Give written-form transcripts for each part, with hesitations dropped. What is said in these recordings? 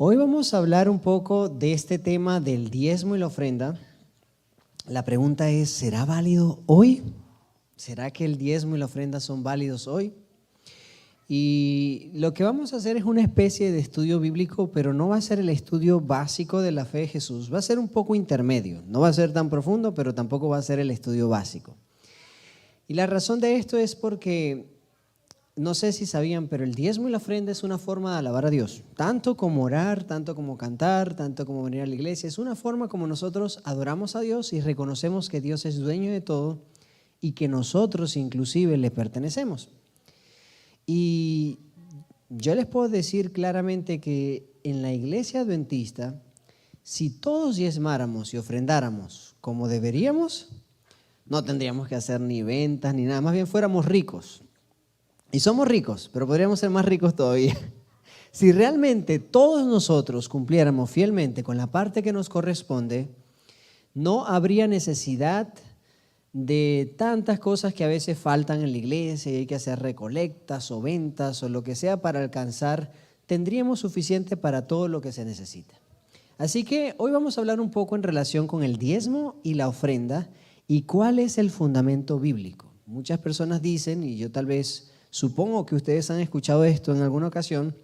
Hoy vamos a hablar un poco de este tema del diezmo y la ofrenda. La pregunta es, ¿será válido hoy? ¿Será que el diezmo y la ofrenda son válidos hoy? Y lo que vamos a hacer es una especie de estudio bíblico, pero no va a ser el estudio básico de la fe de Jesús. Va a ser un poco intermedio. No va a ser tan profundo, pero tampoco va a ser el estudio básico. Y la razón de esto es porque, no sé si sabían, pero el diezmo y la ofrenda es una forma de alabar a Dios. Tanto como orar, tanto como cantar, tanto como venir a la iglesia. Es una forma como nosotros adoramos a Dios y reconocemos que Dios es dueño de todo y que nosotros inclusive le pertenecemos. Y yo les puedo decir claramente que en la iglesia adventista, si todos diezmáramos y ofrendáramos como deberíamos, no tendríamos que hacer ni ventas ni nada, más bien fuéramos ricos. Y somos ricos, pero podríamos ser más ricos todavía. Si realmente todos nosotros cumpliéramos fielmente con la parte que nos corresponde, no habría necesidad de tantas cosas que a veces faltan en la iglesia y hay que hacer recolectas o ventas o lo que sea para alcanzar. Tendríamos suficiente para todo lo que se necesita. Así que hoy vamos a hablar un poco en relación con el diezmo y la ofrenda y cuál es el fundamento bíblico. Muchas personas dicen, y yo tal vez supongo que ustedes han escuchado esto en alguna ocasión,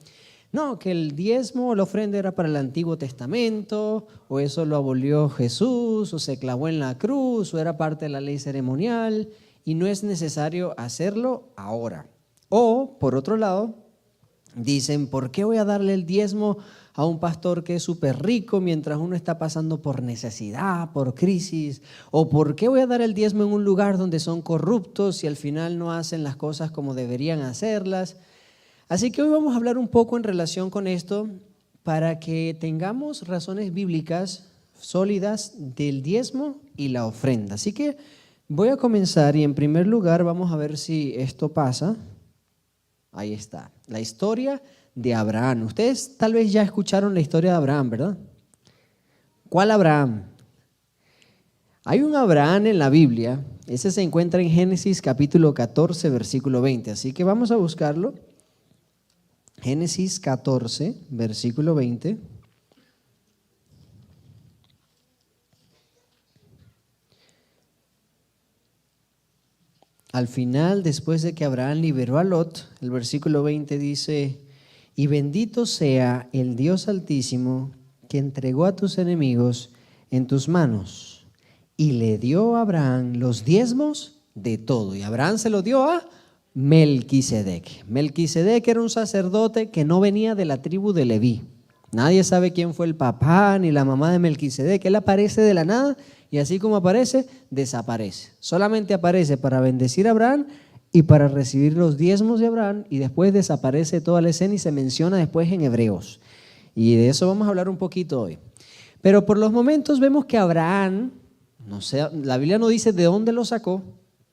no, que el diezmo o la ofrenda era para el Antiguo Testamento, o eso lo abolió Jesús, o se clavó en la cruz, o era parte de la ley ceremonial, y no es necesario hacerlo ahora. O, por otro lado, dicen, ¿por qué voy a darle el diezmo a un pastor que es súper rico mientras uno está pasando por necesidad, por crisis? ¿O por qué voy a dar el diezmo en un lugar donde son corruptos y al final no hacen las cosas como deberían hacerlas? Así que hoy vamos a hablar un poco en relación con esto para que tengamos razones bíblicas sólidas del diezmo y la ofrenda. Así que voy a comenzar y en primer lugar vamos a ver si esto pasa. Ahí está, la historia de Abraham. Ustedes tal vez ya escucharon la historia de Abraham, ¿verdad? ¿Cuál Abraham? Hay un Abraham en la Biblia, ese se encuentra en Génesis capítulo 14, versículo 20. Así que vamos a buscarlo. Génesis 14, versículo 20. Al final, después de que Abraham liberó a Lot, el versículo 20 dice, y bendito sea el Dios Altísimo que entregó a tus enemigos en tus manos. Y le dio a Abraham los diezmos de todo. Y Abraham se lo dio a Melquisedec. Melquisedec era un sacerdote que no venía de la tribu de Leví. Nadie sabe quién fue el papá ni la mamá de Melquisedec. Él aparece de la nada y así como aparece, desaparece. Solamente aparece para bendecir a Abraham y para recibir los diezmos de Abraham y después desaparece toda la escena y se menciona después en Hebreos. Y de eso vamos a hablar un poquito hoy. Pero por los momentos vemos que Abraham, no sé, la Biblia no dice de dónde lo sacó,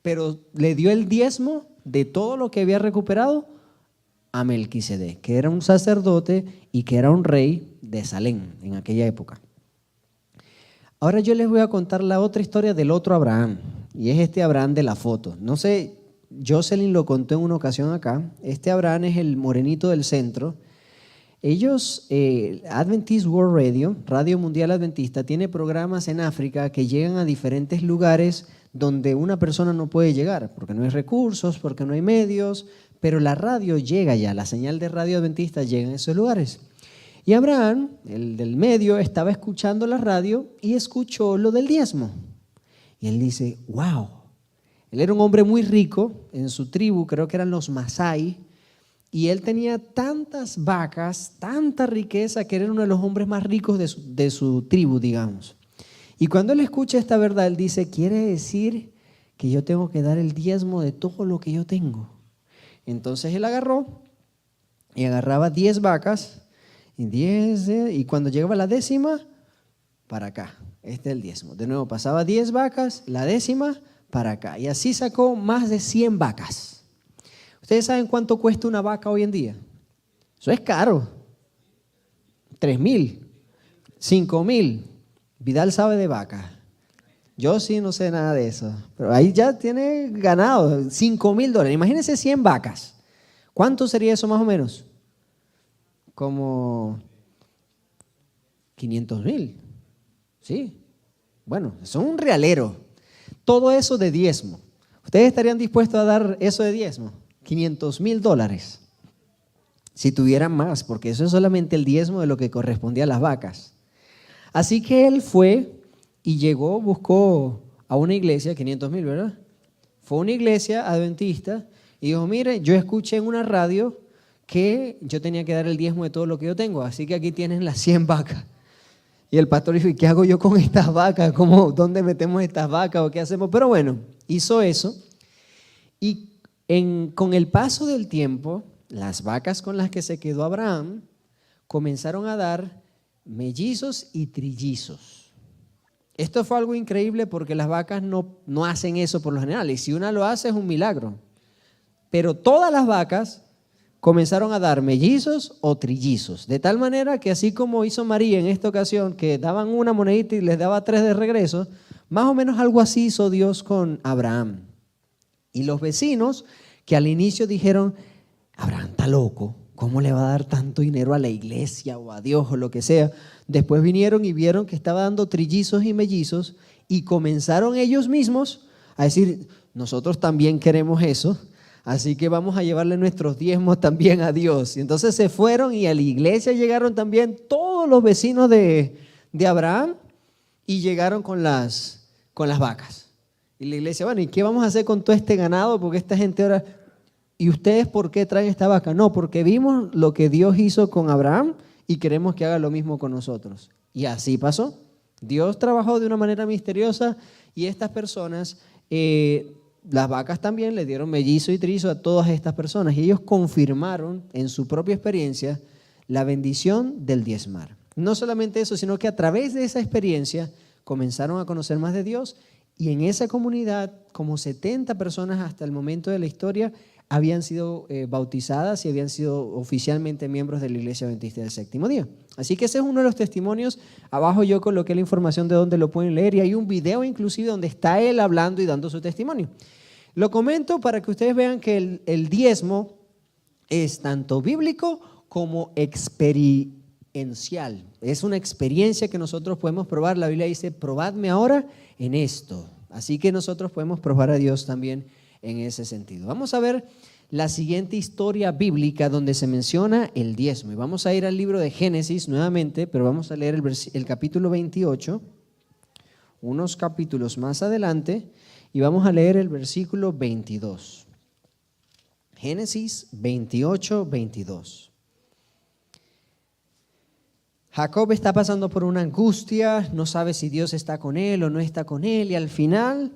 pero le dio el diezmo de todo lo que había recuperado a Melquisedec, que era un sacerdote y que era un rey de Salem en aquella época. Ahora yo les voy a contar la otra historia del otro Abraham, y es este Abraham de la foto. No sé, Jocelyn lo contó en una ocasión acá. Este Abraham es el morenito del centro. Ellos, Adventist World Radio, Radio Mundial Adventista, tiene programas en África que llegan a diferentes lugares donde una persona no puede llegar, porque no hay recursos, porque no hay medios, pero la radio llega ya, la señal de radio adventista llega en esos lugares. Y Abraham, el del medio, estaba escuchando la radio y escuchó lo del diezmo. Y él dice, wow, él era un hombre muy rico en su tribu, creo que eran los Masái, y él tenía tantas vacas, tanta riqueza, que era uno de los hombres más ricos de su tribu, digamos. Y cuando él escucha esta verdad, él dice, quiere decir que yo tengo que dar el diezmo de todo lo que yo tengo. Entonces él agarró y agarraba 10 vacas y cuando llegaba la 10ª, para acá, este es el diezmo. De nuevo, pasaba 10 vacas, la 10ª para acá. Y así sacó más de 100 vacas. ¿Ustedes saben cuánto cuesta una vaca hoy en día? Eso es caro. 3,000, 5,000. Vidal sabe de vaca. Yo sí no sé nada de eso. Pero ahí ya tiene ganado $5,000. Imagínense 100 vacas. ¿Cuánto sería eso más o menos? Como 500,000. Sí. Bueno, son un realero. Todo eso de diezmo. ¿Ustedes estarían dispuestos a dar eso de diezmo? $500,000. Si tuvieran más, porque eso es solamente el diezmo de lo que correspondía a las vacas. Así que él fue y llegó, buscó a una iglesia, 500,000, ¿verdad? Fue a una iglesia adventista y dijo, mire, yo escuché en una radio que yo tenía que dar el diezmo de todo lo que yo tengo, así que aquí tienen las 100 vacas. Y el pastor dijo, ¿y qué hago yo con estas vacas? ¿Dónde metemos estas vacas o qué hacemos? Pero bueno, hizo eso y con el paso del tiempo, las vacas con las que se quedó Abraham comenzaron a dar mellizos y trillizos. Esto fue algo increíble porque las vacas no hacen eso por lo general, y si una lo hace es un milagro. Pero todas las vacas comenzaron a dar mellizos o trillizos, de tal manera que así como hizo María en esta ocasión, que daban una monedita y les daba 3 de regreso, más o menos algo así hizo Dios con Abraham. Y los vecinos que al inicio dijeron, Abraham está loco, ¿cómo le va a dar tanto dinero a la iglesia o a Dios o lo que sea? Después vinieron y vieron que estaba dando trillizos y mellizos y comenzaron ellos mismos a decir, nosotros también queremos eso, así que vamos a llevarle nuestros diezmos también a Dios. Y entonces se fueron y a la iglesia llegaron también todos los vecinos de Abraham y llegaron con las vacas. Y la iglesia, bueno, ¿y qué vamos a hacer con todo este ganado? Porque esta gente ahora... ¿Y ustedes por qué traen esta vaca? No, porque vimos lo que Dios hizo con Abraham y queremos que haga lo mismo con nosotros. Y así pasó. Dios trabajó de una manera misteriosa y estas personas, las vacas también le dieron mellizo y trillizo a todas estas personas. Y ellos confirmaron en su propia experiencia la bendición del diezmar. No solamente eso, sino que a través de esa experiencia comenzaron a conocer más de Dios y en esa comunidad, como 70 personas hasta el momento de la historia, habían sido bautizadas y habían sido oficialmente miembros de la Iglesia Adventista del Séptimo Día. Así que ese es uno de los testimonios. Abajo yo coloqué la información de dónde lo pueden leer y hay un video inclusive donde está él hablando y dando su testimonio. Lo comento para que ustedes vean que el diezmo es tanto bíblico como experiencial. Es una experiencia que nosotros podemos probar. La Biblia dice, probadme ahora en esto. Así que nosotros podemos probar a Dios también en ese sentido. Vamos a ver la siguiente historia bíblica donde se menciona el diezmo. Y vamos a ir al libro de Génesis nuevamente, pero vamos a leer el capítulo 28, unos capítulos más adelante, y vamos a leer el versículo 22. Génesis 28, 22. Jacob está pasando por una angustia, no sabe si Dios está con él o no está con él, y al final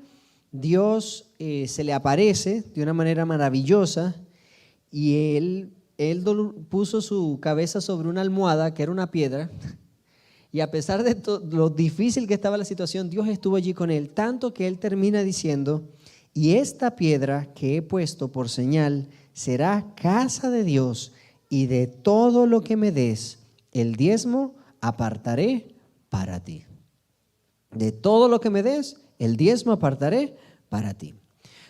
Dios se le aparece de una manera maravillosa y él puso su cabeza sobre una almohada que era una piedra y a pesar de lo difícil que estaba la situación, Dios estuvo allí con él, tanto que él termina diciendo, y esta piedra que he puesto por señal será casa de Dios y de todo lo que me des, el diezmo apartaré para ti. De todo lo que me des, el diezmo apartaré para ti.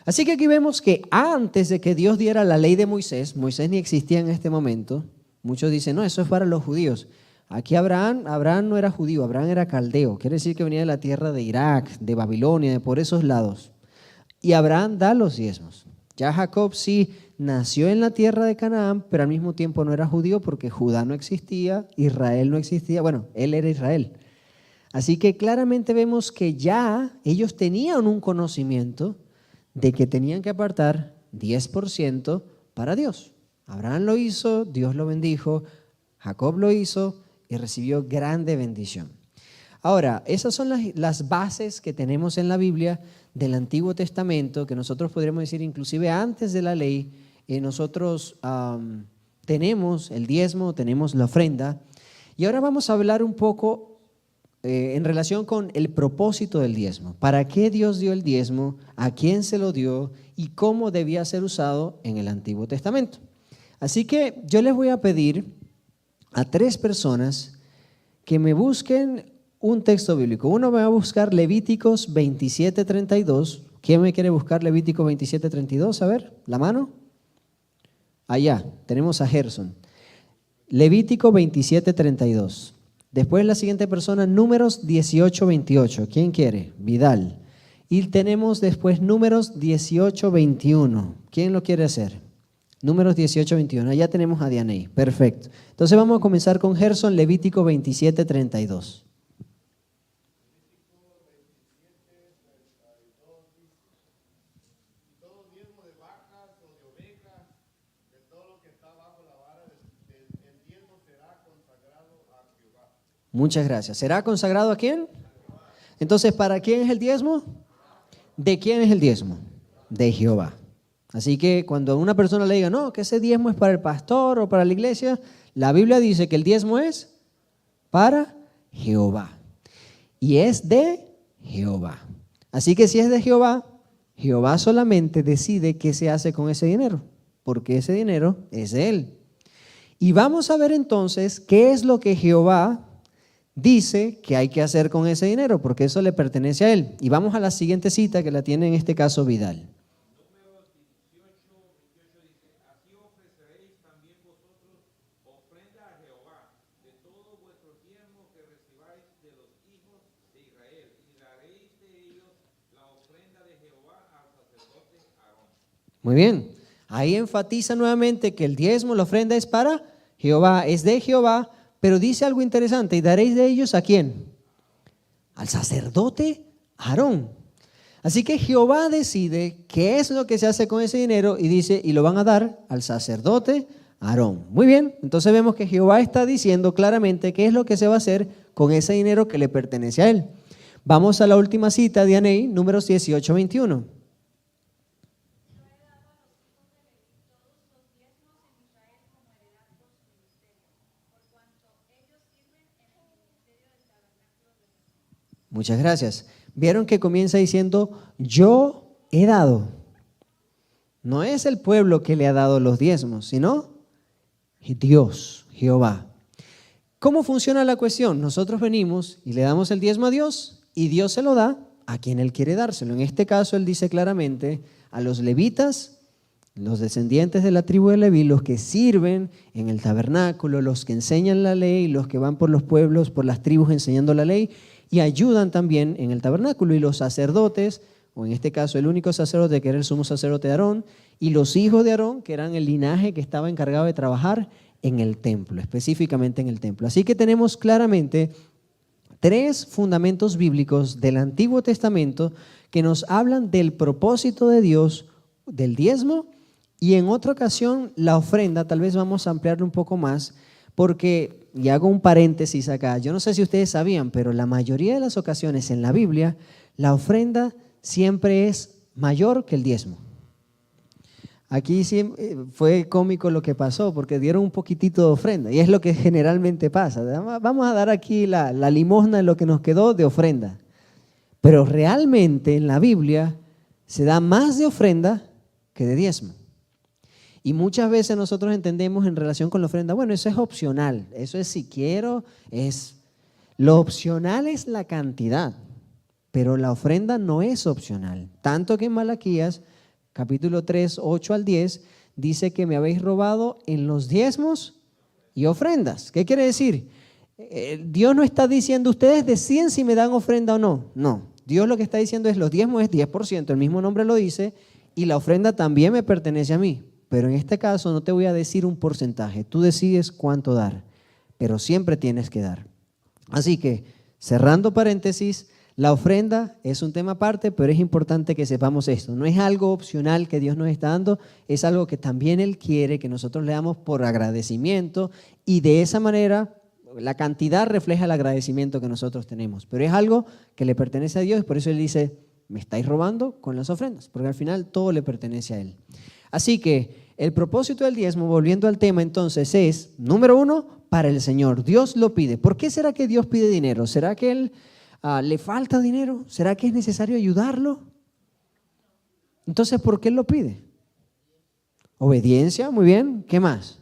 Así que aquí vemos que antes de que Dios diera la ley de Moisés ni existía en este momento. Muchos dicen, no, eso es para los judíos. Aquí Abraham no era judío, Abraham era caldeo. Quiere decir que venía de la tierra de Irak, de Babilonia, de por esos lados. Y Abraham da los diezmos. Ya Jacob sí nació en la tierra de Canaán, pero al mismo tiempo no era judío porque Judá no existía, Israel no existía. Bueno, él era Israel. Así que claramente vemos que ya ellos tenían un conocimiento de que tenían que apartar 10% para Dios. Abraham lo hizo, Dios lo bendijo, Jacob lo hizo y recibió grande bendición. Ahora, esas son las bases que tenemos en la Biblia del Antiguo Testamento, que nosotros podríamos decir inclusive antes de la ley, nosotros tenemos el diezmo, tenemos la ofrenda. Y ahora vamos a hablar un poco en relación con el propósito del diezmo. ¿Para qué Dios dio el diezmo? ¿A quién se lo dio? ¿Y cómo debía ser usado en el Antiguo Testamento? Así que yo les voy a pedir a 3 personas que me busquen un texto bíblico. Uno me va a buscar Levíticos 27:32. ¿Quién me quiere buscar Levíticos 27:32? A ver, la mano. Allá, tenemos a Gerson. Levítico 27:32. Después la siguiente persona, Números 18:28. ¿Quién quiere? Vidal. Y tenemos después Números 18:21. ¿Quién lo quiere hacer? Números 18:21. Allá tenemos a Dianey. Perfecto. Entonces vamos a comenzar con Gerson, Levítico 27:32. Muchas gracias. ¿Será consagrado a quién? Entonces, ¿para quién es el diezmo? ¿De quién es el diezmo? De Jehová. Así que cuando una persona le diga, no, que ese diezmo es para el pastor o para la iglesia, la Biblia dice que el diezmo es para Jehová. Y es de Jehová. Así que si es de Jehová, Jehová solamente decide qué se hace con ese dinero, porque ese dinero es de él. Y vamos a ver entonces qué es lo que Jehová dice que hay que hacer con ese dinero, porque eso le pertenece a él. Y vamos a la siguiente cita que la tiene en este caso Vidal. Números 18:28 dice, así ofreceréis también vosotros ofrenda a Jehová de todo vuestro diezmo que recibáis de los hijos de Israel, y daréis de ellos la ofrenda de Jehová al sacerdote Aarón. Muy bien, ahí enfatiza nuevamente que el diezmo, la ofrenda es para Jehová, es de Jehová. Pero dice algo interesante, ¿y daréis de ellos a quién? Al sacerdote Aarón. Así que Jehová decide qué es lo que se hace con ese dinero y dice, y lo van a dar al sacerdote Aarón. Muy bien, entonces vemos que Jehová está diciendo claramente qué es lo que se va a hacer con ese dinero que le pertenece a él. Vamos a la última cita de Anei, Números 18:21. Muchas gracias. Vieron que comienza diciendo, yo he dado. No es el pueblo que le ha dado los diezmos, sino Dios, Jehová. ¿Cómo funciona la cuestión? Nosotros venimos y le damos el diezmo a Dios y Dios se lo da a quien Él quiere dárselo. En este caso Él dice claramente a los levitas, los descendientes de la tribu de Leví, los que sirven en el tabernáculo, los que enseñan la ley, los que van por los pueblos, por las tribus enseñando la ley, y ayudan también en el tabernáculo, y los sacerdotes, o en este caso el único sacerdote que era el sumo sacerdote de Aarón, y los hijos de Aarón, que eran el linaje que estaba encargado de trabajar en el templo, específicamente en el templo. Así que tenemos claramente tres fundamentos bíblicos del Antiguo Testamento que nos hablan del propósito de Dios, del diezmo, y en otra ocasión la ofrenda. Tal vez vamos a ampliarlo un poco más, porque, y hago un paréntesis acá, yo no sé si ustedes sabían, pero la mayoría de las ocasiones en la Biblia, la ofrenda siempre es mayor que el diezmo. Aquí sí fue cómico lo que pasó, porque dieron un poquitito de ofrenda, y es lo que generalmente pasa. Vamos a dar aquí la limosna de lo que nos quedó de ofrenda. Pero realmente en la Biblia se da más de ofrenda que de diezmo. Y muchas veces nosotros entendemos en relación con la ofrenda, bueno, eso es opcional, eso es si quiero, lo opcional es la cantidad, pero la ofrenda no es opcional. Tanto que en Malaquías, capítulo 3, 8 al 10, dice que me habéis robado en los diezmos y ofrendas. ¿Qué quiere decir? Dios no está diciendo, ustedes deciden si me dan ofrenda o no. No, Dios lo que está diciendo es, los diezmos es 10%, el mismo nombre lo dice, y la ofrenda también me pertenece a mí. Pero en este caso no te voy a decir un porcentaje, tú decides cuánto dar, pero siempre tienes que dar. Así que, cerrando paréntesis, la ofrenda es un tema aparte, pero es importante que sepamos esto. No es algo opcional que Dios nos está dando, es algo que también Él quiere que nosotros le damos por agradecimiento, y de esa manera la cantidad refleja el agradecimiento que nosotros tenemos. Pero es algo que le pertenece a Dios, por eso Él dice, me estáis robando con las ofrendas, porque al final todo le pertenece a Él. Así que el propósito del diezmo, volviendo al tema entonces, es, número uno, para el Señor. Dios lo pide. ¿Por qué será que Dios pide dinero? ¿Será que Él le falta dinero? ¿Será que es necesario ayudarlo? Entonces, ¿por qué Él lo pide? Obediencia, muy bien. ¿Qué más?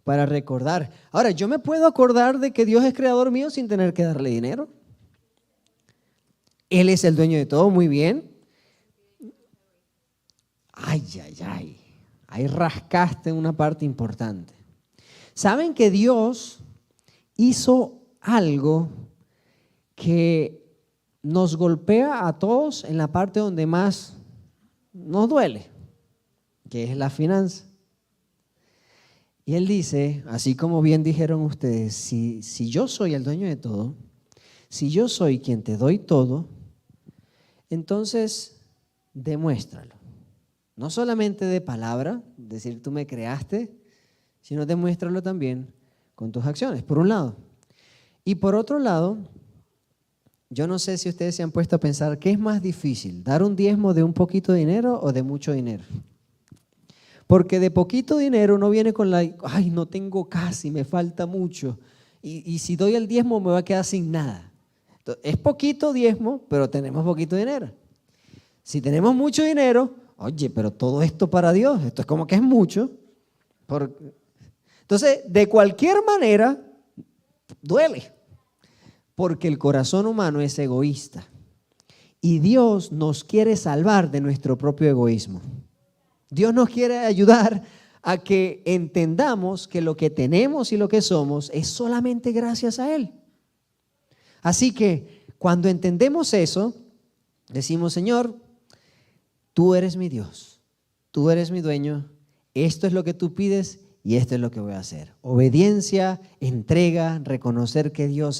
Para recordar. Ahora, yo me puedo acordar de que Dios es creador mío sin tener que darle dinero. Él es el dueño de todo, muy bien. Ay, ahí rascaste en una parte importante. ¿Saben que Dios hizo algo que nos golpea a todos en la parte donde más nos duele, que es la finanza? Y Él dice, así como bien dijeron ustedes, si yo soy el dueño de todo, si yo soy quien te doy todo, entonces demuéstralo. No solamente de palabra, decir tú me creaste, sino demuéstralo también con tus acciones, por un lado. Y por otro lado, yo no sé si ustedes se han puesto a pensar, ¿qué es más difícil? ¿Dar un diezmo de un poquito de dinero o de mucho dinero? Porque de poquito dinero uno viene con ay, no tengo casi, me falta mucho. Y si doy el diezmo me va a quedar sin nada. Entonces, es poquito diezmo, pero tenemos poquito dinero. Si tenemos mucho dinero, oye, pero todo esto para Dios, esto es como que es mucho. Entonces, de cualquier manera, duele. Porque el corazón humano es egoísta. Y Dios nos quiere salvar de nuestro propio egoísmo. Dios nos quiere ayudar a que entendamos que lo que tenemos y lo que somos es solamente gracias a Él. Así que cuando entendemos eso, decimos, Señor, tú eres mi Dios, tú eres mi dueño, esto es lo que tú pides y esto es lo que voy a hacer. Obediencia, entrega, reconocer que Dios,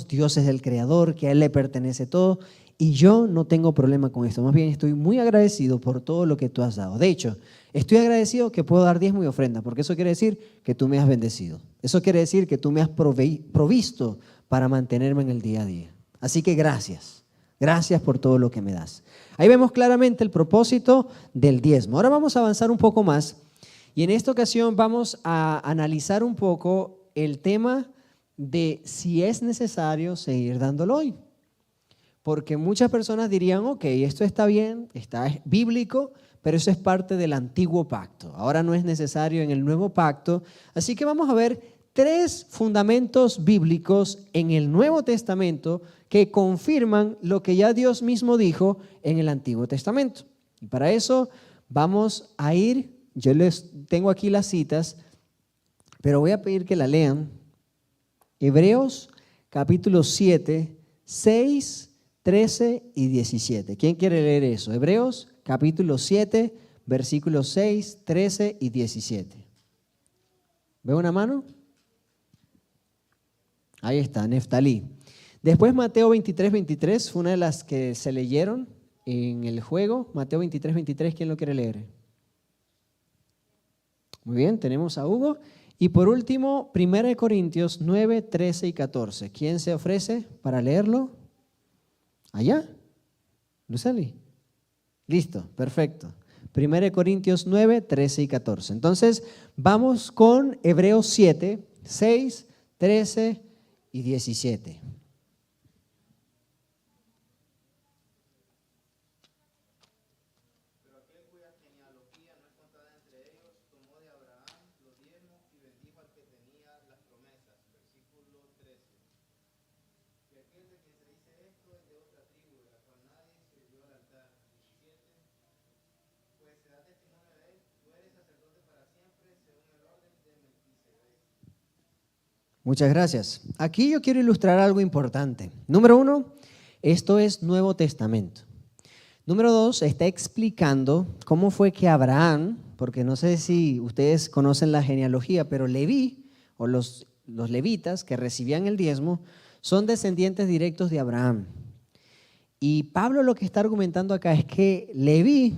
Dios es el Creador, que a Él le pertenece todo. Y yo no tengo problema con esto, más bien estoy muy agradecido por todo lo que tú has dado. De hecho, estoy agradecido que puedo dar diezmo y ofrenda, porque eso quiere decir que tú me has bendecido. Eso quiere decir que tú me has provisto para mantenerme en el día a día. Así que gracias, gracias por todo lo que me das. Ahí vemos claramente el propósito del diezmo. Ahora vamos a avanzar un poco más y en esta ocasión vamos a analizar un poco el tema de si es necesario seguir dándolo hoy. Porque muchas personas dirían, ok, esto está bien, está bíblico, pero eso es parte del antiguo pacto. Ahora no es necesario en el nuevo pacto. Así que vamos a ver 3 fundamentos bíblicos en el Nuevo Testamento que confirman lo que ya Dios mismo dijo en el Antiguo Testamento. Y para eso vamos a ir, yo les tengo aquí las citas, pero voy a pedir que la lean. Hebreos capítulo 7, 6, 13 y 17. ¿Quién quiere leer eso? Hebreos capítulo 7, versículos 6, 13 y 17. ¿Ve una mano? Ahí está, Neftalí. Después Mateo 23, 23, fue una de las que se leyeron en el juego. Mateo 23, 23, ¿quién lo quiere leer? Muy bien, tenemos a Hugo. Y por último, 1 Corintios 9, 13 y 14. ¿Quién se ofrece para leerlo? ¿Allá? Luceli. Listo, perfecto. 1 Corintios 9, 13 y 14. Entonces, vamos con Hebreos 7, 6, 13 y 17. Pero aquel cuya genealogía no es contada entre ellos, tomó de Abraham los diezmos y bendijo al que tenía las promesas. Versículo 13. Y aquel de quien se dice esto es de otra tribu, de la cual nadie sirvió al altar. 17. Pues se da testimonio de él, tú eres sacerdote para siempre, según el orden de Melquisedec. Muchas gracias. Aquí yo quiero ilustrar algo importante. Número 1, esto es Nuevo Testamento. Número 2, está explicando cómo fue que Abraham, porque no sé si ustedes conocen la genealogía, pero Leví o los levitas que recibían el diezmo son descendientes directos de Abraham. Y Pablo lo que está argumentando acá es que Leví,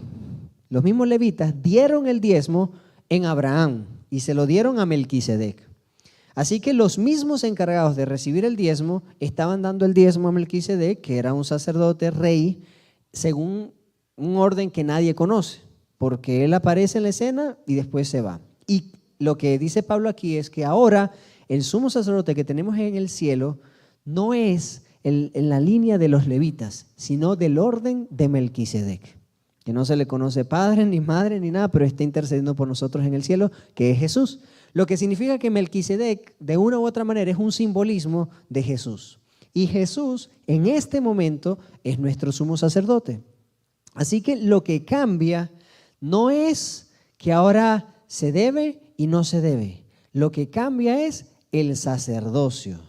los mismos levitas, dieron el diezmo en Abraham y se lo dieron a Melquisedec. Así que los mismos encargados de recibir el diezmo estaban dando el diezmo a Melquisedec, que era un sacerdote rey, según un orden que nadie conoce, porque él aparece en la escena y después se va. Y lo que dice Pablo aquí es que ahora el sumo sacerdote que tenemos en el cielo no es en la línea de los levitas, sino del orden de Melquisedec, que no se le conoce padre ni madre ni nada, pero está intercediendo por nosotros en el cielo, que es Jesús. Lo que significa que Melquisedec, de una u otra manera, es un simbolismo de Jesús. Y Jesús, en este momento, es nuestro sumo sacerdote. Así que lo que cambia no es que ahora se debe y no se debe. Lo que cambia es el sacerdocio,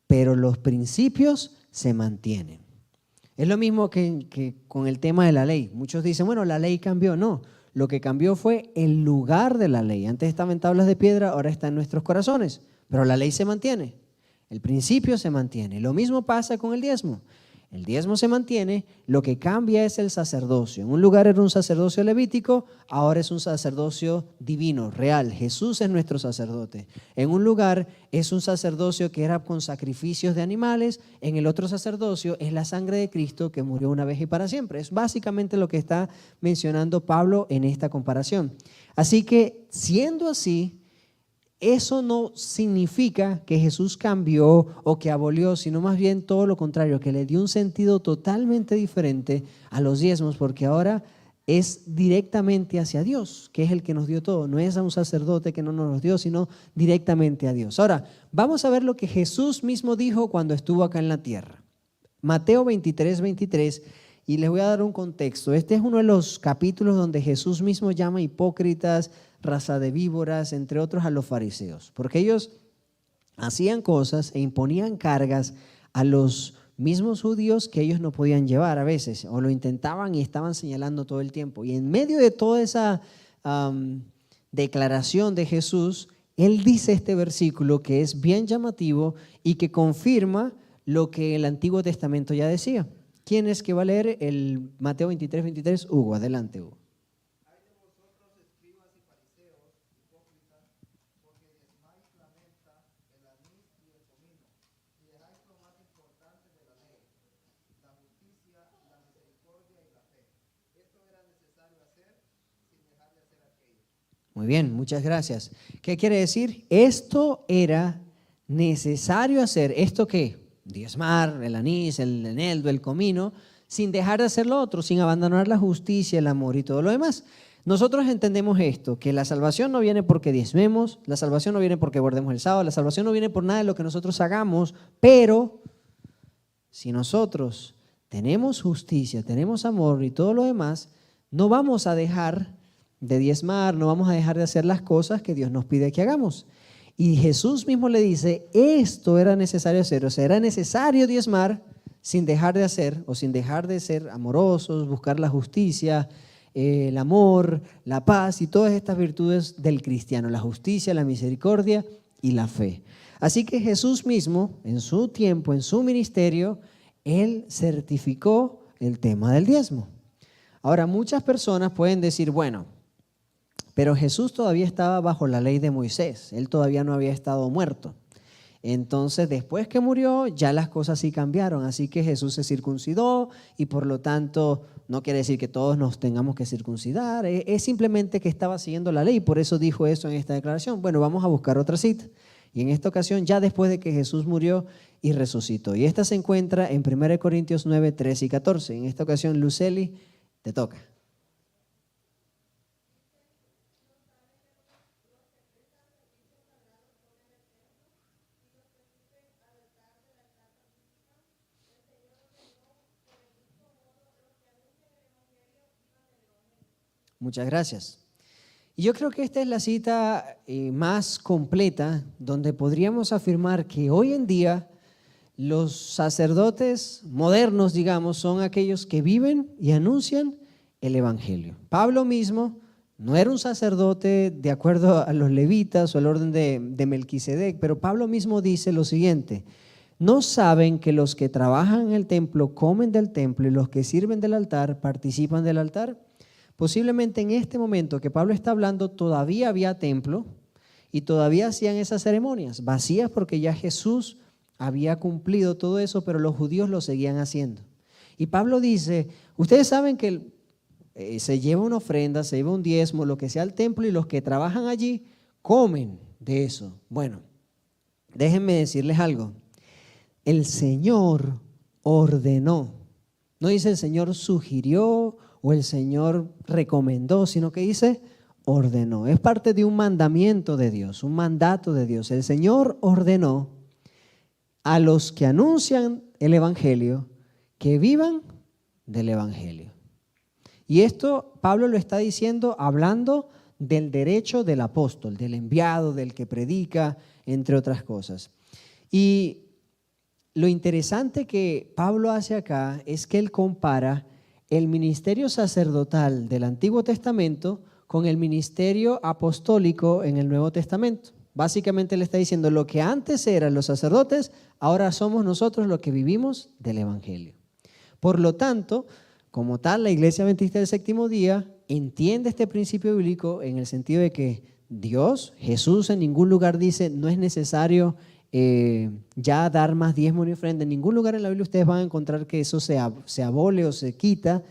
pero los principios se mantienen. Es lo mismo que con el tema de la ley. Muchos dicen, bueno, la ley cambió. No, lo que cambió fue el lugar de la ley. Antes estaba en tablas de piedra, ahora está en nuestros corazones, pero la ley se mantiene, el principio se mantiene. Lo mismo pasa con el diezmo. El diezmo se mantiene, lo que cambia es el sacerdocio. En un lugar era un sacerdocio levítico, ahora es un sacerdocio divino, real. Jesús es nuestro sacerdote. En un lugar es un sacerdocio que era con sacrificios de animales, en el otro sacerdocio es la sangre de Cristo que murió una vez y para siempre. Es básicamente lo que está mencionando Pablo en esta comparación. Así que, siendo así, eso no significa que Jesús cambió o que abolió, sino más bien todo lo contrario, que le dio un sentido totalmente diferente a los diezmos, porque ahora es directamente hacia Dios, que es el que nos dio todo. No es a un sacerdote que no nos los dio, sino directamente a Dios. Ahora, vamos a ver lo que Jesús mismo dijo cuando estuvo acá en la tierra. Mateo 23, y les voy a dar un contexto. Este es uno de los capítulos donde Jesús mismo llama hipócritas, raza de víboras, entre otros a los fariseos, porque ellos hacían cosas e imponían cargas a los mismos judíos que ellos no podían llevar a veces, o lo intentaban y estaban señalando todo el tiempo. Y en medio de toda esa declaración de Jesús, Él dice este versículo que es bien llamativo y que confirma lo que el Antiguo Testamento ya decía. ¿Quién es que va a leer el Mateo 23? Hugo, adelante, Hugo. Muy bien, muchas gracias. ¿Qué quiere decir? Esto era necesario hacer. ¿Esto qué? Diezmar, el anís, el eneldo, el comino, sin dejar de hacer lo otro, sin abandonar la justicia, el amor y todo lo demás. Nosotros entendemos esto, que la salvación no viene porque diezmemos, la salvación no viene porque guardemos el sábado, la salvación no viene por nada de lo que nosotros hagamos, pero si nosotros tenemos justicia, tenemos amor y todo lo demás, no vamos a dejar de diezmar, no vamos a dejar de hacer las cosas que Dios nos pide que hagamos. Y Jesús mismo le dice, esto era necesario hacer, o sea, era necesario diezmar sin dejar de hacer o sin dejar de ser amorosos, buscar la justicia, el amor, la paz y todas estas virtudes del cristiano, la justicia, la misericordia y la fe. Así que Jesús mismo, en su tiempo, en su ministerio, Él certificó el tema del diezmo. Ahora, muchas personas pueden decir, bueno, pero Jesús todavía estaba bajo la ley de Moisés, Él todavía no había estado muerto. Entonces, después que murió, ya las cosas sí cambiaron, así que Jesús se circuncidó y por lo tanto no quiere decir que todos nos tengamos que circuncidar, es simplemente que estaba siguiendo la ley, por eso dijo eso en esta declaración. Bueno, vamos a buscar otra cita. Y en esta ocasión, ya después de que Jesús murió y resucitó. Y esta se encuentra en 1 Corintios 9, 13 y 14. En esta ocasión, Luceli, te toca. Muchas gracias. Y yo creo que esta es la cita más completa donde podríamos afirmar que hoy en día los sacerdotes modernos, digamos, son aquellos que viven y anuncian el Evangelio. Pablo mismo no era un sacerdote de acuerdo a los levitas o al orden de Melquisedec, pero Pablo mismo dice lo siguiente: ¿no saben que los que trabajan en el templo comen del templo y los que sirven del altar participan del altar? Posiblemente en este momento que Pablo está hablando todavía había templo y todavía hacían esas ceremonias vacías porque ya Jesús había cumplido todo eso, pero los judíos lo seguían haciendo. Y Pablo dice, ustedes saben que se lleva una ofrenda, se lleva un diezmo, lo que sea al templo, y los que trabajan allí comen de eso. Bueno, déjenme decirles algo. El Señor ordenó, no dice el Señor sugirió o el Señor recomendó, sino que dice ordenó. Es parte de un mandamiento de Dios, un mandato de Dios. El Señor ordenó a los que anuncian el Evangelio que vivan del Evangelio. Y esto Pablo lo está diciendo hablando del derecho del apóstol, del enviado, del que predica, entre otras cosas. Y lo interesante que Pablo hace acá es que él compara el ministerio sacerdotal del Antiguo Testamento con el ministerio apostólico en el Nuevo Testamento. Básicamente le está diciendo lo que antes eran los sacerdotes, ahora somos nosotros los que vivimos del Evangelio. Por lo tanto, como tal, la Iglesia Adventista del Séptimo Día entiende este principio bíblico en el sentido de que Dios, Jesús, en ningún lugar dice no es necesario ya dar más diezmo ni ofrenda. En ningún lugar en la Biblia ustedes van a encontrar que eso se abole o se quita.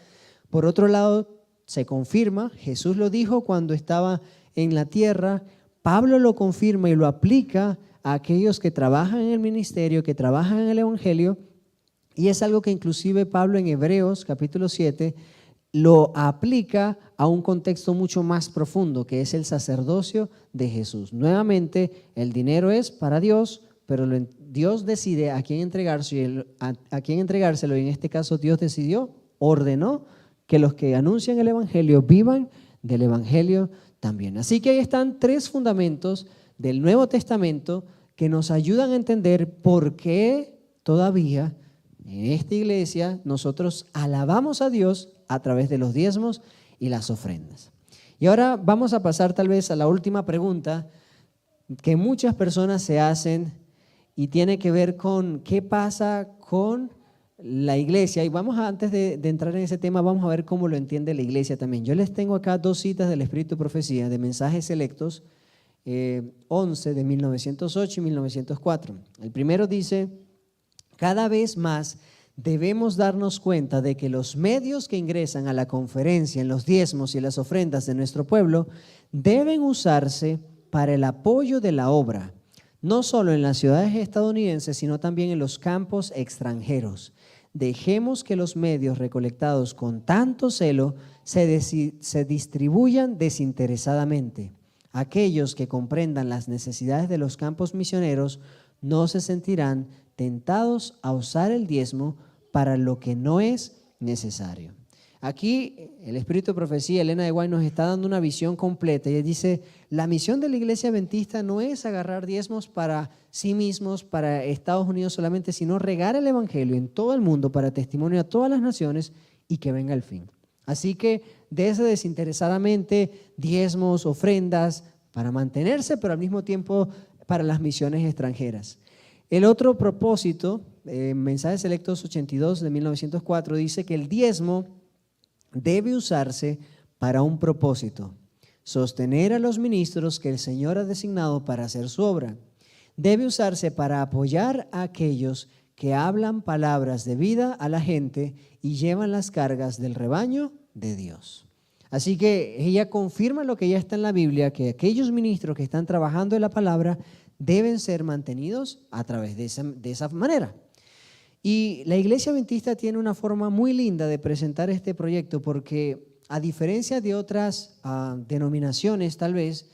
Por otro lado, se confirma, Jesús lo dijo cuando estaba en la tierra, Pablo lo confirma y lo aplica a aquellos que trabajan en el ministerio, que trabajan en el Evangelio, y es algo que inclusive Pablo en Hebreos capítulo 7 lo aplica a un contexto mucho más profundo, que es el sacerdocio de Jesús. Nuevamente, el dinero es para Dios, pero Dios decide a quién entregárselo, a quién entregárselo, y en este caso Dios decidió, ordenó que los que anuncian el Evangelio vivan del Evangelio también. Así que ahí están tres fundamentos del Nuevo Testamento que nos ayudan a entender por qué todavía en esta iglesia nosotros alabamos a Dios a través de los diezmos y las ofrendas. Y ahora vamos a pasar tal vez a la última pregunta que muchas personas se hacen y tiene que ver con qué pasa con la iglesia. Y vamos antes de entrar en ese tema, vamos a ver cómo lo entiende la iglesia también. Yo les tengo acá dos citas del Espíritu de Profecía, de Mensajes Selectos, 11 de 1908 y 1904. El primero dice: cada vez más debemos darnos cuenta de que los medios que ingresan a la conferencia en los diezmos y las ofrendas de nuestro pueblo deben usarse para el apoyo de la obra, no solo en las ciudades estadounidenses, sino también en los campos extranjeros. Dejemos que los medios recolectados con tanto celo se distribuyan desinteresadamente. Aquellos que comprendan las necesidades de los campos misioneros no se sentirán tentados a usar el diezmo para lo que no es necesario. Aquí el Espíritu de Profecía, Elena de White, nos está dando una visión completa y él dice: la misión de la iglesia adventista no es agarrar diezmos para sí mismos, para Estados Unidos solamente, sino regar el Evangelio en todo el mundo para testimonio a todas las naciones y que venga el fin. Así que dése desinteresadamente diezmos, ofrendas para mantenerse, pero al mismo tiempo para las misiones extranjeras. El otro propósito, Mensajes Selectos 82 de 1904, dice que el diezmo debe usarse para un propósito: sostener a los ministros que el Señor ha designado para hacer su obra. Debe usarse para apoyar a aquellos que hablan palabras de vida a la gente y llevan las cargas del rebaño de Dios. Así que ella confirma lo que ya está en la Biblia, que aquellos ministros que están trabajando en la palabra deben ser mantenidos a través de esa manera. Y la Iglesia Adventista tiene una forma muy linda de presentar este proyecto porque, a diferencia de otras denominaciones tal vez,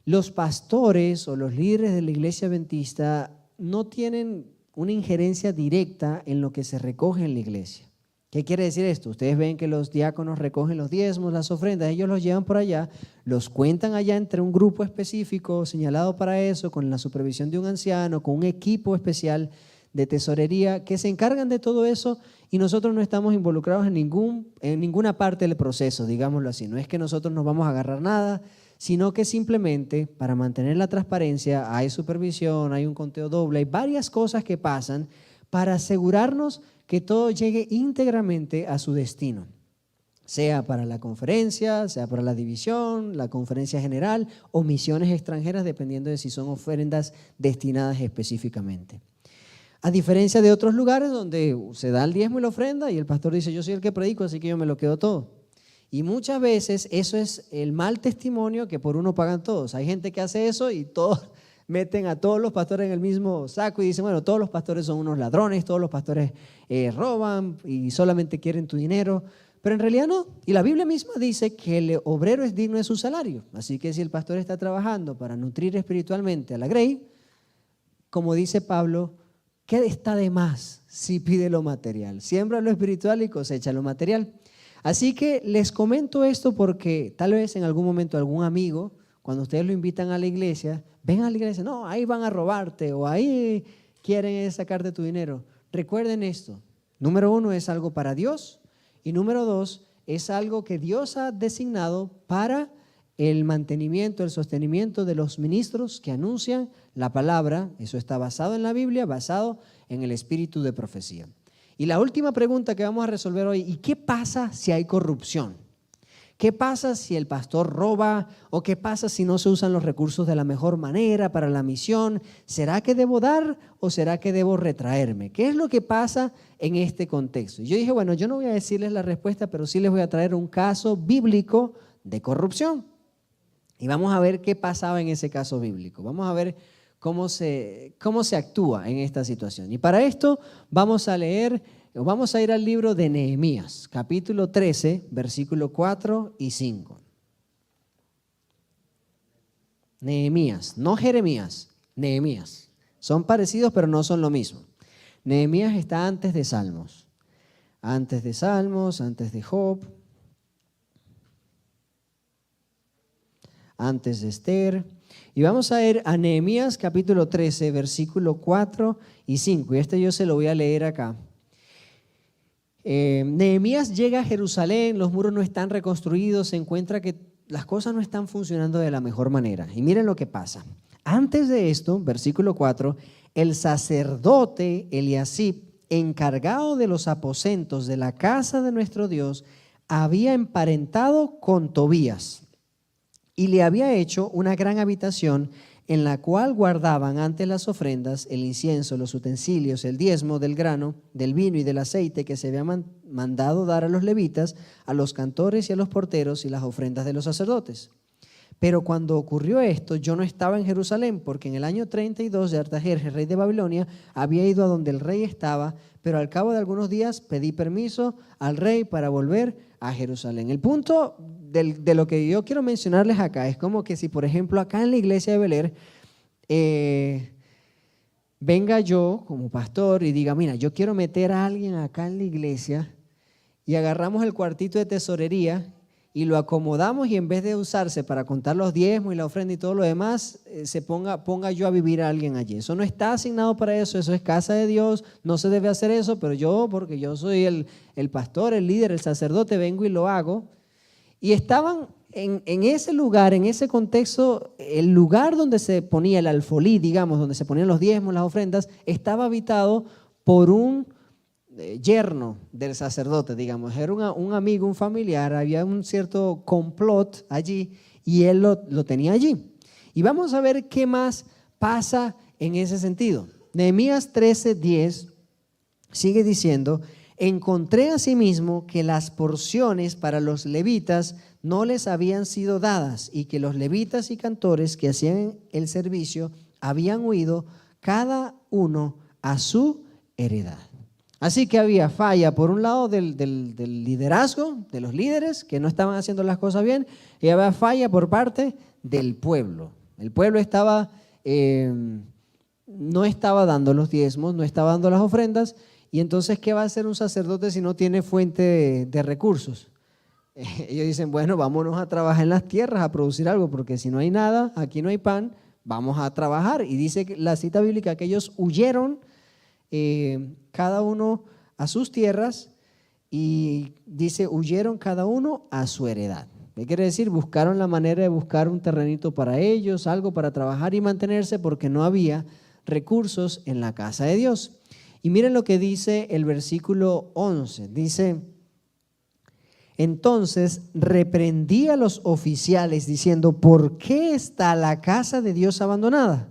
los pastores o los líderes de la Iglesia Adventista no tienen una injerencia directa en lo que se recoge en la iglesia. ¿Qué quiere decir esto? Ustedes ven que los diáconos recogen los diezmos, las ofrendas, ellos los llevan por allá, los cuentan allá entre un grupo específico señalado para eso, con la supervisión de un anciano, con un equipo especial de tesorería que se encargan de todo eso, y nosotros no estamos involucrados en ninguna parte del proceso, digámoslo así. No es que nosotros nos vamos a agarrar nada, sino que simplemente para mantener la transparencia hay supervisión, hay un conteo doble, hay varias cosas que pasan para asegurarnos que todo llegue íntegramente a su destino, sea para la conferencia, sea para la división, la conferencia general o misiones extranjeras, dependiendo de si son ofrendas destinadas específicamente. A diferencia de otros lugares donde se da el diezmo y la ofrenda y el pastor dice: yo soy el que predico, así que yo me lo quedo todo. Y muchas veces eso es el mal testimonio que por uno pagan todos. Hay gente que hace eso y todos meten a todos los pastores en el mismo saco y dicen: bueno, todos los pastores son unos ladrones, todos los pastores roban y solamente quieren tu dinero. Pero en realidad no. Y la Biblia misma dice que el obrero es digno de su salario. Así que si el pastor está trabajando para nutrir espiritualmente a la grey, como dice Pablo, ¿qué está de más si pide lo material? Siembra lo espiritual y cosecha lo material. Así que les comento esto porque tal vez en algún momento algún amigo, cuando ustedes lo invitan a la iglesia, ven a la iglesia, no, ahí van a robarte o ahí quieren sacarte tu dinero. Recuerden esto, número 1 es algo para Dios y número 2 es algo que Dios ha designado para el mantenimiento, el sostenimiento de los ministros que anuncian la palabra. Eso está basado en la Biblia, basado en el espíritu de profecía. Y la última pregunta que vamos a resolver hoy, ¿y qué pasa si hay corrupción? ¿Qué pasa si el pastor roba? ¿O qué pasa si no se usan los recursos de la mejor manera para la misión? ¿Será que debo dar o será que debo retraerme? ¿Qué es lo que pasa en este contexto? Y yo dije, bueno, yo no voy a decirles la respuesta, pero sí les voy a traer un caso bíblico de corrupción. Y vamos a ver qué pasaba en ese caso bíblico. Vamos a ver cómo se actúa en esta situación. Y para esto vamos a ir al libro de Nehemías, capítulo 13, versículo 4 y 5. Nehemías, no Jeremías, Nehemías. Son parecidos, pero no son lo mismo. Nehemías está antes de Salmos, antes de Job, antes de Esther. Y vamos a ir a Nehemías capítulo 13, versículo 4 y 5. Y yo se lo voy a leer acá. Nehemías llega a Jerusalén, los muros no están reconstruidos, se encuentra que las cosas no están funcionando de la mejor manera. Y miren lo que pasa. Antes de esto, versículo 4, el sacerdote Eliasib, encargado de los aposentos de la casa de nuestro Dios, había emparentado con Tobías y le había hecho una gran habitación en la cual guardaban antes las ofrendas, el incienso, los utensilios, el diezmo del grano, del vino y del aceite que se había mandado dar a los levitas, a los cantores y a los porteros y las ofrendas de los sacerdotes. Pero cuando ocurrió esto, yo no estaba en Jerusalén, porque en el año 32 de Artajerjes, rey de Babilonia, había ido a donde el rey estaba, pero al cabo de algunos días pedí permiso al rey para volver a Jerusalén. El punto de lo que yo quiero mencionarles acá es como que si, por ejemplo, acá en la iglesia de Bel-Air, venga yo como pastor y diga, mira, yo quiero meter a alguien acá en la iglesia y agarramos el cuartito de tesorería y lo acomodamos y en vez de usarse para contar los diezmos y la ofrenda y todo lo demás, ponga yo a vivir a alguien allí. Eso no está asignado para eso, eso es casa de Dios, no se debe hacer eso, pero yo, porque yo soy el pastor, el líder, el sacerdote, vengo y lo hago. Y estaban en ese lugar, en ese contexto, el lugar donde se ponía el alfolí, digamos, donde se ponían los diezmos, las ofrendas, estaba habitado por un yerno del sacerdote, digamos, era un amigo, un familiar, había un cierto complot allí y él lo tenía allí. Y vamos a ver qué más pasa en ese sentido. Nehemías 13:10 sigue diciendo, encontré asimismo que las porciones para los levitas no les habían sido dadas y que los levitas y cantores que hacían el servicio habían huido cada uno a su heredad. Así que había falla por un lado del liderazgo, de los líderes que no estaban haciendo las cosas bien, y había falla por parte del pueblo. El pueblo no estaba dando los diezmos, no estaba dando las ofrendas, y entonces ¿qué va a hacer un sacerdote si no tiene fuente de recursos? Ellos dicen, bueno, vámonos a trabajar en las tierras, a producir algo, porque si no hay nada, aquí no hay pan, vamos a trabajar. Y dice la cita bíblica que ellos huyeron cada uno a sus tierras y dice huyeron cada uno a su heredad. ¿Qué quiere decir? Buscaron la manera de buscar un terrenito para ellos, algo para trabajar y mantenerse porque no había recursos en la casa de Dios. Y miren lo que dice el versículo 11, dice, entonces reprendí a los oficiales diciendo, ¿por qué está la casa de Dios abandonada?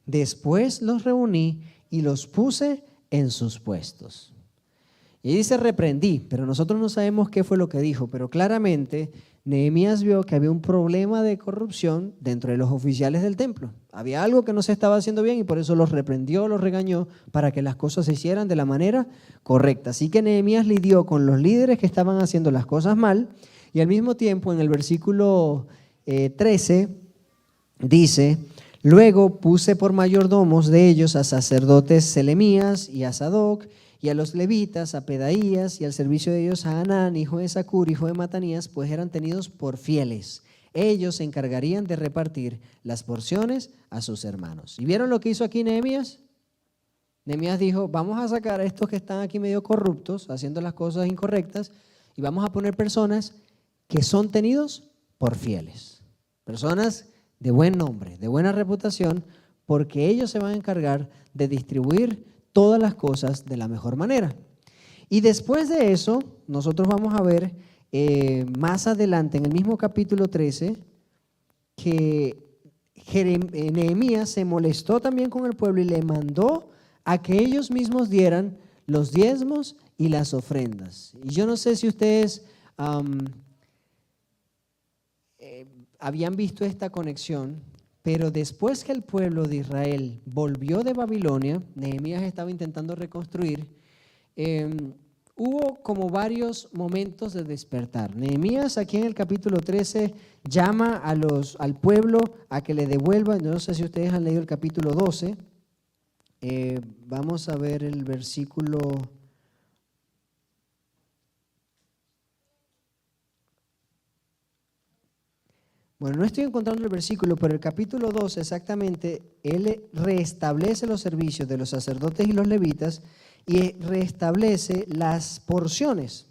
Después los reuní y los puse en sus puestos. Y dice reprendí, pero nosotros no sabemos qué fue lo que dijo, pero claramente Nehemías vio que había un problema de corrupción dentro de los oficiales del templo. Había algo que no se estaba haciendo bien y por eso los reprendió, los regañó para que las cosas se hicieran de la manera correcta. Así que Nehemías lidió con los líderes que estaban haciendo las cosas mal y al mismo tiempo en el versículo 13 dice, luego puse por mayordomos de ellos a sacerdotes Selemías y a Sadoc y a los levitas, a Pedaías, y al servicio de ellos a Hanán, hijo de Zacur, hijo de Matanías, pues eran tenidos por fieles. Ellos se encargarían de repartir las porciones a sus hermanos. ¿Y vieron lo que hizo aquí Nehemías? Nehemías dijo, vamos a sacar a estos que están aquí medio corruptos, haciendo las cosas incorrectas, y vamos a poner personas que son tenidos por fieles. Personas de buen nombre, de buena reputación, porque ellos se van a encargar de distribuir todas las cosas de la mejor manera. Y después de eso, nosotros vamos a ver más adelante, en el mismo capítulo 13, que Nehemías se molestó también con el pueblo y le mandó a que ellos mismos dieran los diezmos y las ofrendas. Y yo no sé si ustedes habían visto esta conexión, pero después que el pueblo de Israel volvió de Babilonia, Nehemías estaba intentando reconstruir, hubo como varios momentos de despertar. Nehemías aquí en el capítulo 13 llama al pueblo a que le devuelvan. No sé si ustedes han leído el capítulo 12. Vamos a ver el versículo. Bueno, no estoy encontrando el versículo, pero el capítulo 12 exactamente, él restablece los servicios de los sacerdotes y los levitas y restablece las porciones.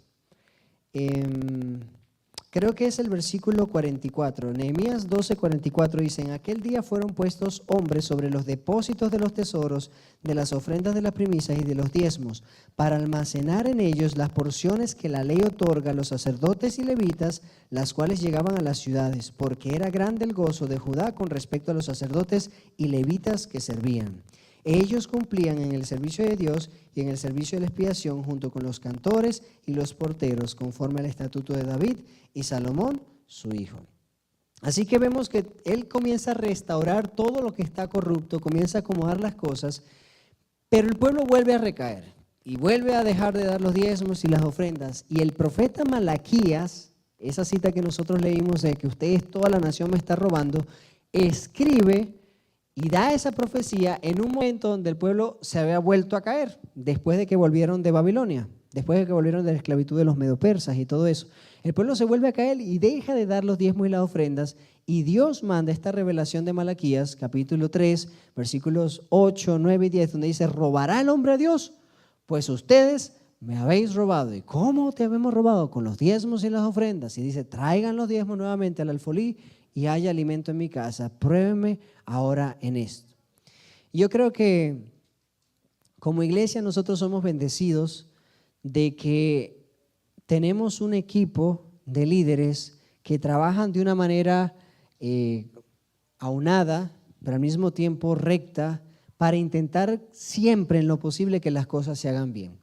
Creo que es el versículo 44. Nehemías 12:44 dice, en aquel día fueron puestos hombres sobre los depósitos de los tesoros, de las ofrendas de las primicias y de los diezmos, para almacenar en ellos las porciones que la ley otorga a los sacerdotes y levitas, las cuales llegaban a las ciudades, porque era grande el gozo de Judá con respecto a los sacerdotes y levitas que servían. Ellos cumplían en el servicio de Dios y en el servicio de la expiación junto con los cantores y los porteros, conforme al estatuto de David y Salomón, su hijo. Así que vemos que él comienza a restaurar todo lo que está corrupto, comienza a acomodar las cosas, pero el pueblo vuelve a recaer y vuelve a dejar de dar los diezmos y las ofrendas. Y el profeta Malaquías, esa cita que nosotros leímos de que ustedes, toda la nación me está robando, escribe y da esa profecía en un momento donde el pueblo se había vuelto a caer, después de que volvieron de Babilonia, después de que volvieron de la esclavitud de los medopersas y todo eso. El pueblo se vuelve a caer y deja de dar los diezmos y las ofrendas, y Dios manda esta revelación de Malaquías, capítulo 3, versículos 8, 9 y 10, donde dice, ¿robará el hombre a Dios? Pues ustedes me habéis robado. ¿Y cómo te habemos robado? Con los diezmos y las ofrendas. Y dice, traigan los diezmos nuevamente al alfolí y haya alimento en mi casa, pruébenme ahora en esto. Yo creo que como iglesia nosotros somos bendecidos de que tenemos un equipo de líderes que trabajan de una manera aunada, pero al mismo tiempo recta, para intentar siempre en lo posible que las cosas se hagan bien.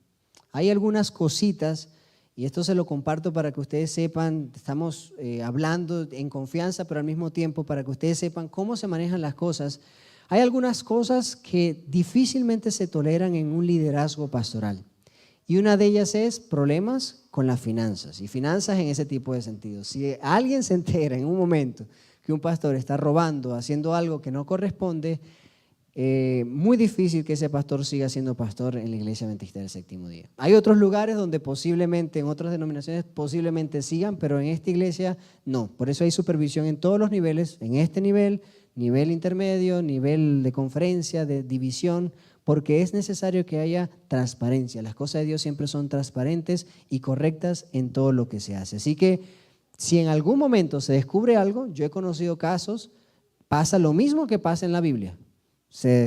Hay algunas cositas, y esto se lo comparto para que ustedes sepan, estamos hablando en confianza, pero al mismo tiempo para que ustedes sepan cómo se manejan las cosas. Hay algunas cosas que difícilmente se toleran en un liderazgo pastoral. Y una de ellas es problemas con las finanzas, y finanzas en ese tipo de sentido. Si alguien se entera en un momento que un pastor está robando, haciendo algo que no corresponde, muy difícil que ese pastor siga siendo pastor en la Iglesia Adventista del Séptimo Día. Hay otros lugares donde posiblemente, en otras denominaciones posiblemente sigan, pero en esta iglesia no. Por eso hay supervisión en todos los niveles, en este nivel, nivel intermedio, nivel de conferencia, de división, porque es necesario que haya transparencia. Las cosas de Dios siempre son transparentes y correctas en todo lo que se hace. Así que si en algún momento se descubre algo, yo he conocido casos, pasa lo mismo que pasa en la Biblia. Se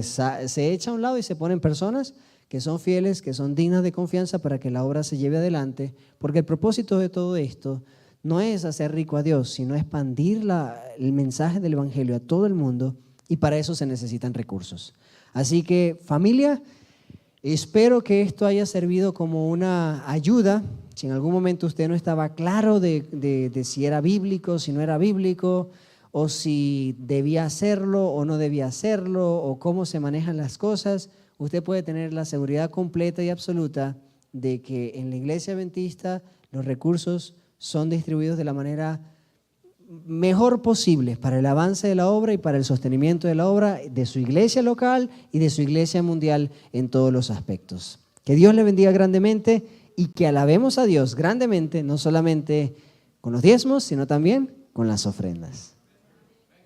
echa a un lado y se ponen personas que son fieles, que son dignas de confianza para que la obra se lleve adelante, porque el propósito de todo esto no es hacer rico a Dios, sino expandir el mensaje del Evangelio a todo el mundo, y para eso se necesitan recursos. Así que, familia, espero que esto haya servido como una ayuda. Si en algún momento usted no estaba claro de si era bíblico, si no era bíblico, o si debía hacerlo o no debía hacerlo, o cómo se manejan las cosas, usted puede tener la seguridad completa y absoluta de que en la Iglesia Adventista los recursos son distribuidos de la manera mejor posible para el avance de la obra y para el sostenimiento de la obra de su iglesia local y de su iglesia mundial en todos los aspectos. Que Dios le bendiga grandemente y que alabemos a Dios grandemente, no solamente con los diezmos, sino también con las ofrendas.